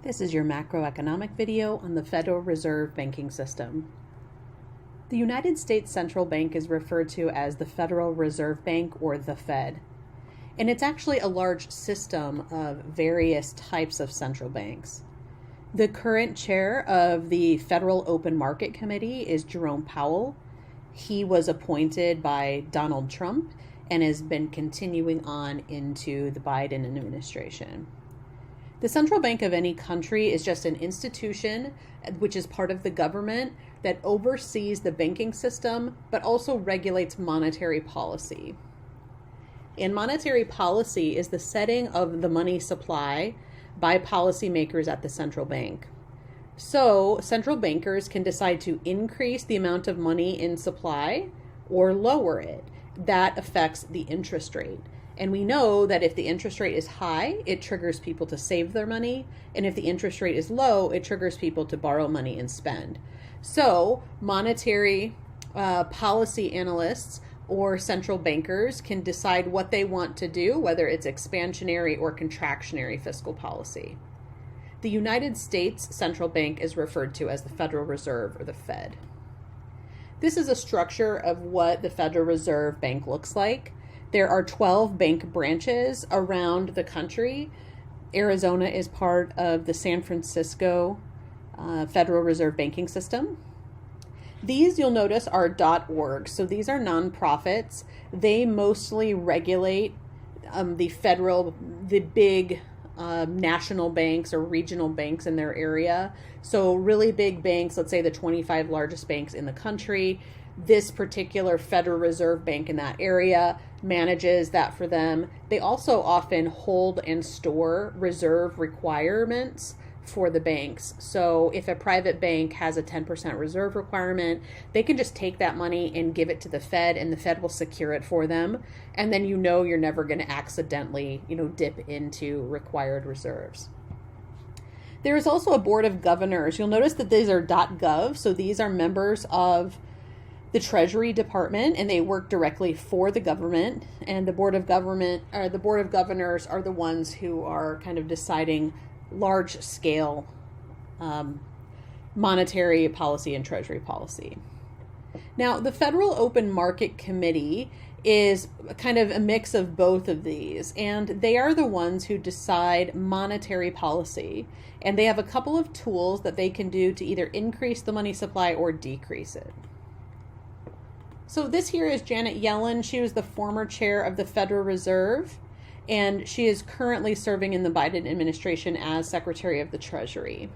This is your macroeconomic video on the Federal Reserve banking system. The United States Central Bank is referred to as the Federal Reserve Bank, or the Fed. And it's actually a large system of various types of central banks. The current chair of the Federal Open Market Committee is Jerome Powell. He was appointed by Donald Trump and has been continuing on into the Biden administration. The central bank of any country is just an institution which is part of the government that oversees the banking system, but also regulates monetary policy. And monetary policy is the setting of the money supply by policymakers at the central bank. So central bankers can decide to increase the amount of money in supply or lower it. That affects the interest rate. And we know that if the interest rate is high, it triggers people to save their money. And if the interest rate is low, it triggers people to borrow money and spend. So monetary policy analysts or central bankers can decide what they want to do, whether it's expansionary or contractionary fiscal policy. The United States Central Bank is referred to as the Federal Reserve, or the Fed. This is a structure of what the Federal Reserve Bank looks like. There are 12 bank branches around the country. Arizona is part of the San Francisco Federal Reserve banking system. These, you'll notice, are .org. So these are nonprofits. They mostly regulate the big national banks or regional banks in their area. So really big banks, let's say the 25 largest banks in the country. This particular Federal Reserve Bank in that area manages that for them. They also often hold and store reserve requirements for the banks. So if a private bank has a 10% reserve requirement, they can just take that money and give it to the Fed, and the Fed will secure it for them. And then you're never going to accidentally, dip into required reserves. There is also a board of governors. You'll notice that these are .gov. So these are members of the Treasury Department, and they work directly for the government. And the board of governors are the ones who are kind of deciding large scale monetary policy and treasury policy. Now, the Federal Open Market Committee is kind of a mix of both of these, and they are the ones who decide monetary policy. And they have a couple of tools that they can do to either increase the money supply or decrease it. So this here is Janet Yellen. She was the former chair of the Federal Reserve, and she is currently serving in the Biden administration as Secretary of the Treasury.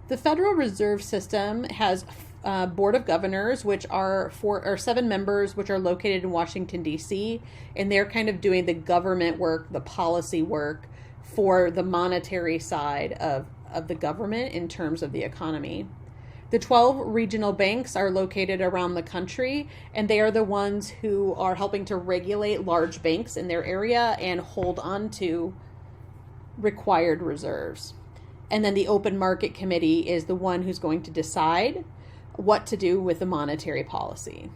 The Federal Reserve System has a board of governors, which are 7 members, which are located in Washington, D.C., and they're kind of doing the government work, the policy work for the monetary side of the government in terms of the economy. The 12 regional banks are located around the country, and they are the ones who are helping to regulate large banks in their area and hold on to required reserves. And then the Open Market Committee is the one who's going to decide what to do with the monetary policy.